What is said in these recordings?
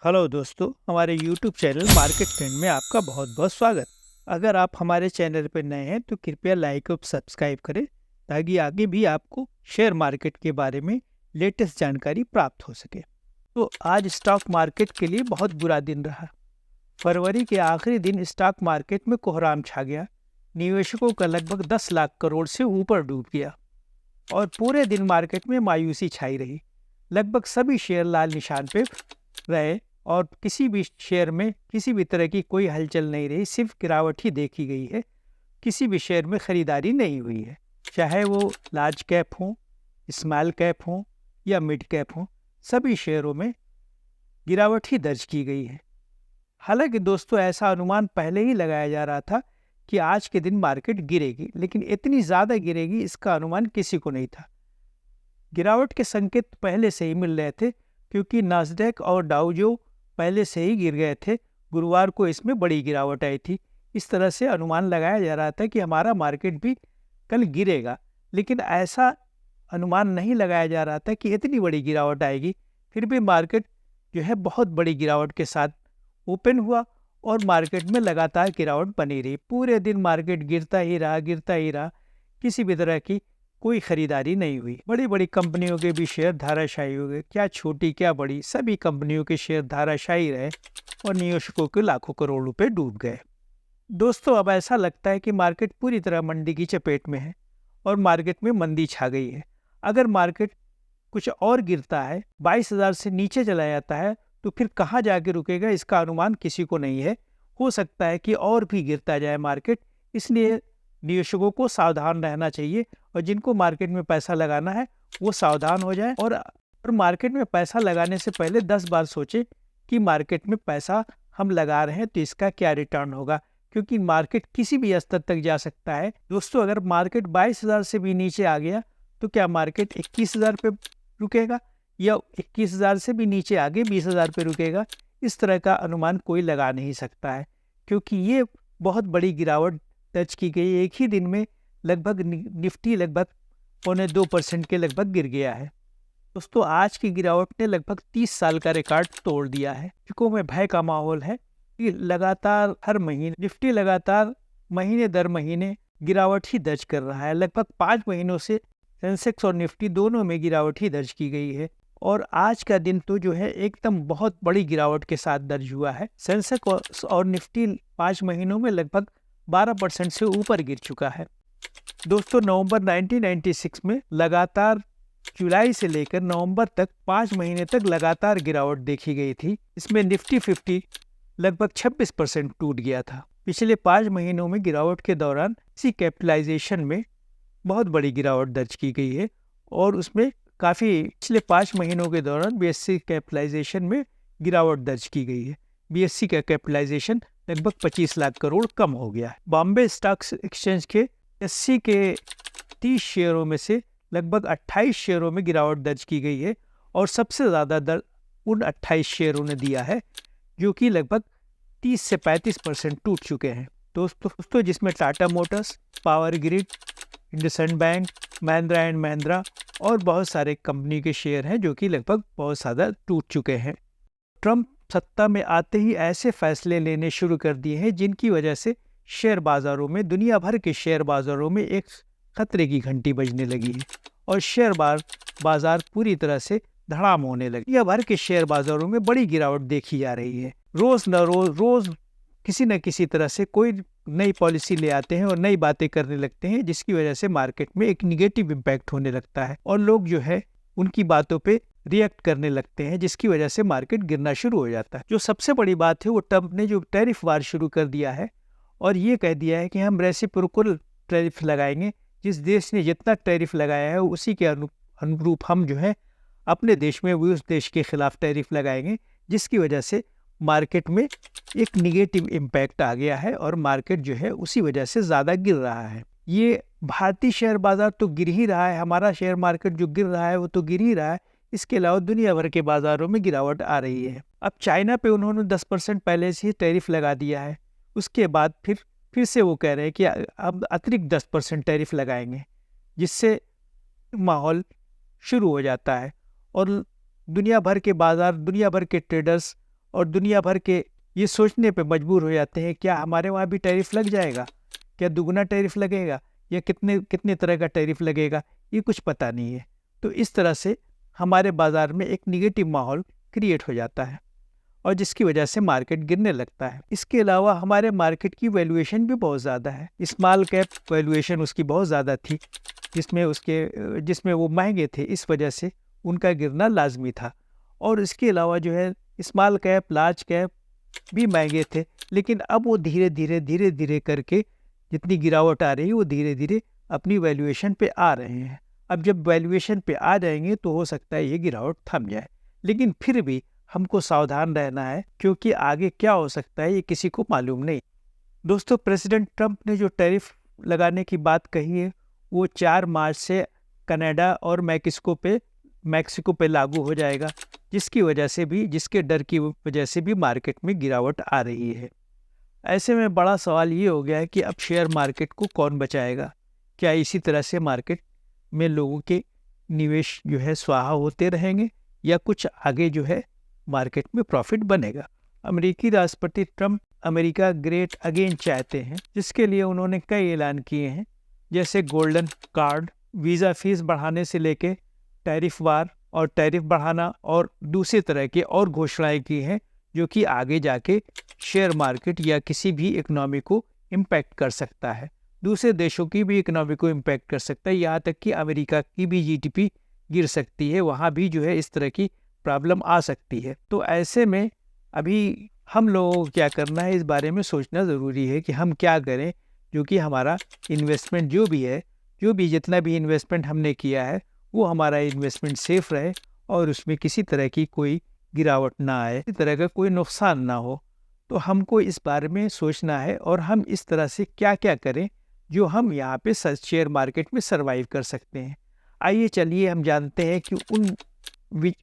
Hello दोस्तों, हमारे YouTube channel market trend में आपका बहुत बहुत स्वागत। अगर आप हमारे चैनल पर नए हैं तो कृपया लाइक और सब्सक्राइब करें ताकि आगे भी आपको शेयर मार्केट के बारे में लेटेस्ट जानकारी प्राप्त हो सके। तो आज स्टॉक मार्केट के लिए बहुत बुरा दिन रहा। फरवरी के आखिरी दिन स्टॉक मार्केट में कोहराम छा गया। निवेशकों का लगभग 10 लाख करोड़ से ऊपर डूब गया और पूरे दिन मार्केट में मायूसी छाई रही। लगभग सभी शेयर लाल निशान पे रहे और किसी भी शेयर में किसी भी तरह की कोई हलचल नहीं रही, सिर्फ गिरावट ही देखी गई है। किसी भी शेयर में खरीदारी नहीं हुई है, चाहे वो लार्ज कैप हो, स्मॉल कैप हो या मिड कैप हो, सभी शेयरों में गिरावट ही दर्ज की गई है। हालांकि दोस्तों, ऐसा अनुमान पहले ही लगाया जा रहा था कि आज के दिन मार्केट गिरेगी, लेकिन इतनी ज़्यादा गिरेगी इसका अनुमान किसी को नहीं था। गिरावट के संकेत पहले से ही मिल रहे थे क्योंकि नास्डैक और डाउ जो पहले से ही गिर गए थे, गुरुवार को इसमें बड़ी गिरावट आई थी। इस तरह से अनुमान लगाया जा रहा था कि हमारा मार्केट भी कल गिरेगा, लेकिन ऐसा अनुमान नहीं लगाया जा रहा था कि इतनी बड़ी गिरावट आएगी। फिर भी मार्केट जो है बहुत बड़ी गिरावट के साथ ओपन हुआ और मार्केट में लगातार गिरावट बनी रही। पूरे दिन मार्केट गिरता ही रहा, किसी भी तरह की कोई खरीदारी नहीं हुई। बड़ी बड़ी कंपनियों के भी शेयर धाराशायी हो गए, क्या छोटी क्या बड़ी, सभी कंपनियों के शेयर धाराशायी रहे और निवेशकों के लाखों करोड़ रुपए डूब गए। दोस्तों, अब ऐसा लगता है कि मार्केट पूरी तरह मंदी की चपेट में है और मार्केट में मंदी छा गई है। अगर मार्केट कुछ और गिरता है, 22,000 से नीचे चला जाता है, तो फिर कहाँ जाके रुकेगा इसका अनुमान किसी को नहीं है। हो सकता है कि और भी गिरता जाए मार्केट, इसलिए निवेशकों को सावधान रहना चाहिए और जिनको मार्केट में पैसा लगाना है वो सावधान हो जाए और मार्केट में पैसा लगाने से पहले 10 बार सोचें कि मार्केट में पैसा हम लगा रहे हैं तो इसका क्या रिटर्न होगा, क्योंकि मार्केट किसी भी स्तर तक जा सकता है। दोस्तों, अगर मार्केट 22,000 से भी नीचे आ गया तो क्या मार्केट 21,000 पे रुकेगा या 21,000 से भी नीचे आगे 20,000 पे रुकेगा? इस तरह का अनुमान कोई लगा नहीं सकता है, क्योंकि ये बहुत बड़ी गिरावट दर्ज की गई। एक ही दिन में लगभग निफ्टी लगभग 0.25% के लगभग गिर गया है। दोस्तों, आज की गिरावट ने लगभग 30 साल का रिकॉर्ड तोड़ दिया है। निवेशकों में भय का माहौल है कि लगातार हर महीने निफ्टी लगातार महीने दर महीने गिरावट ही दर्ज कर रहा है। लगभग 5 महीनों से सेंसेक्स और निफ्टी दोनों में गिरावट ही दर्ज की गई है और आज का दिन तो जो है एकदम बहुत बड़ी गिरावट के साथ दर्ज हुआ है। सेंसेक्स और निफ्टी 5 महीनों में लगभग 12% से ऊपर गिर चुका है। दोस्तों, नवंबर 1996 में लगातार जुलाई से लेकर नवंबर तक 5 महीने तक लगातार गिरावट देखी गई थी। इसमें निफ्टी 50 लगभग 26% टूट गया था। पिछले 5 महीनों में गिरावट के दौरान इसी कैपिटलाइजेशन में बहुत बड़ी गिरावट दर्ज की गई है और उसमें काफ़ी पिछले 5 महीनों के दौरान बीएससी कैपिटलाइजेशन में गिरावट दर्ज की गई है। बीएससी का कैपिटलाइजेशन लगभग 25 लाख करोड़ कम हो गया है। बॉम्बे स्टॉक एक्सचेंज के 80 के 30 शेयरों में से लगभग 28 शेयरों में गिरावट दर्ज की गई है और सबसे ज़्यादा दर उन 28 शेयरों ने दिया है जो कि लगभग 30 से 35% टूट चुके हैं। दोस्तों, जिसमें Tata Motors, power grid, IndusInd bank, Mahindra and Mahindra और बहुत सारे कंपनी के शेयर हैं जो कि लगभग बहुत ज़्यादा टूट चुके हैं। ट्रंप सत्ता में आते ही ऐसे फैसले लेने शुरू कर दिए हैं जिनकी वजह से शेयर बाजारों में, दुनिया भर के शेयर बाजारों में एक खतरे की घंटी बजने लगी है और शेयर बाजार पूरी तरह से धड़ाम होने लगे। दुनिया भर के शेयर बाजारों में बड़ी गिरावट देखी जा रही है। रोज किसी न किसी तरह से कोई नई पॉलिसी ले आते हैं और नई बातें करने लगते हैं, जिसकी वजह से मार्केट में एक निगेटिव इम्पैक्ट होने लगता है और लोग जो है उनकी बातों पे रिएक्ट करने लगते हैं, जिसकी वजह से मार्केट गिरना शुरू हो जाता है। जो सबसे बड़ी बात है वो ट्रंप ने जो टैरिफ वार शुरू कर दिया है और ये कह दिया है कि हम रेसिप्रोकल टैरिफ लगाएंगे। जिस देश ने जितना टैरिफ लगाया है उसी के अनुरूप हम जो है अपने देश में भी उस देश के खिलाफ टैरिफ लगाएंगे, जिसकी वजह से मार्केट में एक निगेटिव इम्पैक्ट आ गया है और मार्केट जो है उसी वजह से ज़्यादा गिर रहा है। ये भारतीय शेयर बाजार तो गिर ही रहा है, हमारा शेयर मार्केट जो गिर रहा है वो तो गिर ही रहा है, इसके अलावा दुनिया भर के बाजारों में गिरावट आ रही है। अब चाइना पे उन्होंने 10% पहले से ही टैरिफ लगा दिया है, उसके बाद फिर से वो कह रहे हैं कि अब अतिरिक्त 10% टैरिफ लगाएंगे, जिससे माहौल शुरू हो जाता है और दुनिया भर के बाजार, दुनिया भर के ट्रेडर्स और दुनिया भर के ये सोचने पे मजबूर हो जाते हैं क्या हमारे वहाँ भी टैरिफ लग जाएगा, क्या दुगना टैरिफ लगेगा या कितने कितने तरह का टैरिफ लगेगा, ये कुछ पता नहीं है। तो इस तरह से हमारे बाज़ार में एक निगेटिव माहौल क्रिएट हो जाता है और जिसकी वजह से मार्केट गिरने लगता है। इसके अलावा हमारे मार्केट की वैल्यूएशन भी बहुत ज़्यादा है। स्मॉल कैप वैल्यूएशन उसकी बहुत ज़्यादा थी, जिसमें वो महंगे थे, इस वजह से उनका गिरना लाजमी था। और इसके अलावा जो है स्मॉल कैप लार्ज कैप भी महंगे थे, लेकिन अब वो धीरे धीरे करके जितनी गिरावट आ रही है वो धीरे धीरे अपनी वैल्यूएशन पे आ रहे हैं। अब जब वैल्यूएशन पे आ जाएंगे तो हो सकता है ये गिरावट थम जाए, लेकिन फिर भी हमको सावधान रहना है क्योंकि आगे क्या हो सकता है ये किसी को मालूम नहीं। दोस्तों, प्रेसिडेंट ट्रंप ने जो टैरिफ लगाने की बात कही है वो 4 मार्च से कनाडा और मैक्सिको पे लागू हो जाएगा, जिसके डर की वजह से भी मार्केट में गिरावट आ रही है। ऐसे में बड़ा सवाल ये हो गया है कि अब शेयर मार्केट को कौन बचाएगा। क्या इसी तरह से मार्केट में लोगों के निवेश जो है स्वाहा होते रहेंगे या कुछ आगे जो है मार्केट में प्रॉफिट बनेगा। अमेरिकी राष्ट्रपति ट्रंप अमेरिका ग्रेट अगेन चाहते हैं, जिसके लिए उन्होंने कई ऐलान किए हैं, जैसे गोल्डन कार्ड, वीज़ा फीस बढ़ाने से लेके टैरिफ वार और टैरिफ बढ़ाना और दूसरे तरह के और घोषणाएं की हैं जो कि आगे जाके शेयर मार्केट या किसी भी इकोनॉमी को इम्पैक्ट कर सकता है, दूसरे देशों की भी इकोनॉमी को इम्पैक्ट कर सकता है, यहाँ तक कि अमेरिका की भी जीडीपी गिर सकती है, वहाँ भी जो है इस तरह की प्रॉब्लम आ सकती है। तो ऐसे में अभी हम लोगों को क्या करना है, इस बारे में सोचना ज़रूरी है कि हम क्या करें जो कि हमारा इन्वेस्टमेंट जितना भी इन्वेस्टमेंट हमने किया है वो हमारा इन्वेस्टमेंट सेफ रहे और उसमें किसी तरह की कोई गिरावट ना आए, किसी तरह का कोई नुकसान ना हो। तो हमको इस बारे में सोचना है और हम इस तरह से क्या क्या करें जो हम यहाँ पे शेयर मार्केट में सर्वाइव कर सकते हैं। आइए चलिए हम जानते हैं कि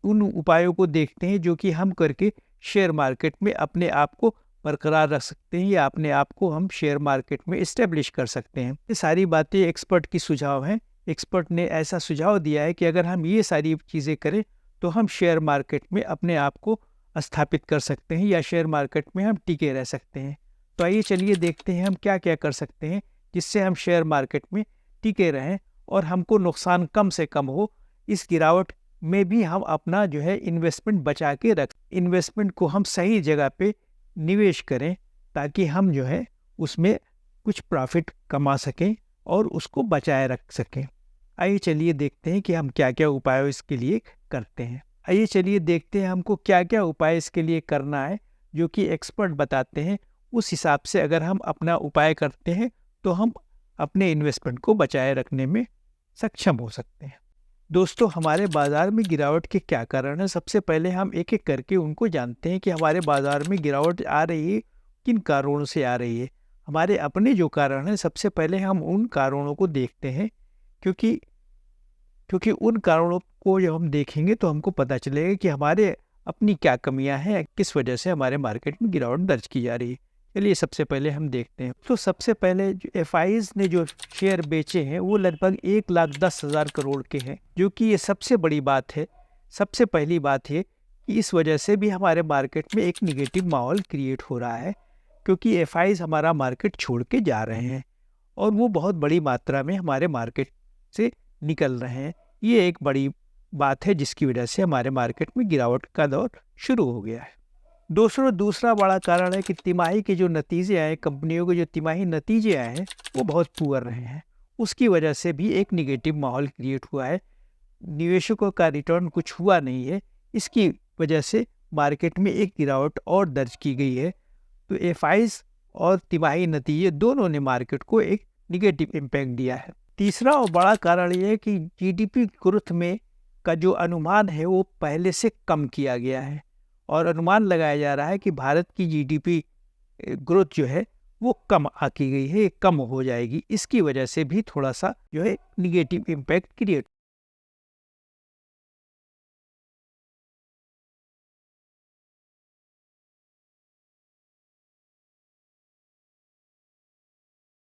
उन उपायों को देखते हैं जो कि हम करके शेयर मार्केट में अपने आप को बरकरार रख सकते हैं या अपने आप को हम शेयर मार्केट में इस्टेब्लिश कर सकते हैं। ये सारी बातें एक्सपर्ट की सुझाव हैं। एक्सपर्ट ने ऐसा सुझाव दिया है कि अगर हम ये सारी चीज़ें करें तो हम शेयर मार्केट में अपने आप को स्थापित कर सकते हैं या शेयर मार्केट में हम टिके रह सकते हैं। तो आइए चलिए देखते हैं हम क्या क्या कर सकते हैं जिससे हम शेयर मार्केट में टिके रहें और हमको नुकसान कम से कम हो। इस गिरावट में भी हम अपना जो है इन्वेस्टमेंट बचा के इन्वेस्टमेंट को हम सही जगह पे निवेश करें ताकि हम जो है उसमें कुछ प्रॉफिट कमा सकें और उसको बचाए रख सकें। आइए चलिए देखते हैं कि हम क्या क्या उपाय इसके लिए करते हैं। आइए चलिए देखते हैं हमको क्या क्या उपाय इसके लिए करना है जो कि एक्सपर्ट बताते हैं। उस हिसाब से अगर हम अपना उपाय करते हैं तो हम अपने इन्वेस्टमेंट को बचाए रखने में सक्षम हो सकते हैं। दोस्तों, हमारे बाज़ार में गिरावट के क्या कारण है, सबसे पहले हम एक एक करके उनको जानते हैं कि हमारे बाज़ार में गिरावट आ रही है, किन कारणों से आ रही है। हमारे अपने जो कारण हैं, सबसे पहले हम उन कारणों को देखते हैं क्योंकि उन कारणों को जब हम देखेंगे तो हमको पता चलेगा कि हमारे अपनी क्या कमियां हैं, किस वजह से हमारे मार्केट में गिरावट दर्ज की जा रही है। चलिए सबसे पहले हम देखते हैं। तो सबसे पहले जो एफआईज ने जो शेयर बेचे हैं वो लगभग 1,10,000 करोड़ के हैं, जो कि ये सबसे बड़ी बात है। सबसे पहली बात है कि इस वजह से भी हमारे मार्केट में एक निगेटिव माहौल क्रिएट हो रहा है क्योंकि एफआईज हमारा मार्केट छोड़ के जा रहे हैं और वो बहुत बड़ी मात्रा में हमारे मार्केट से निकल रहे हैं। ये एक बड़ी बात है जिसकी वजह से हमारे मार्केट में गिरावट का दौर शुरू हो गया है। दूसरा बड़ा कारण है कि तिमाही के जो नतीजे आए, कंपनियों के जो तिमाही नतीजे आए हैं वो बहुत पुअर रहे हैं। उसकी वजह से भी एक निगेटिव माहौल क्रिएट हुआ है, निवेशकों का रिटर्न कुछ हुआ नहीं है। इसकी वजह से मार्केट में एक गिरावट और दर्ज की गई है। तो एफआईज और तिमाही नतीजे दोनों ने मार्केट को एक निगेटिव इम्पैक्ट दिया है। तीसरा और बड़ा कारण ये है कि जीडीपी ग्रोथ में का जो अनुमान है वो पहले से कम किया गया है और अनुमान लगाया जा रहा है कि भारत की जीडीपी ग्रोथ जो है वो कम आकी गई है, कम हो जाएगी। इसकी वजह से भी थोड़ा सा जो है निगेटिव इम्पैक्ट क्रिएट।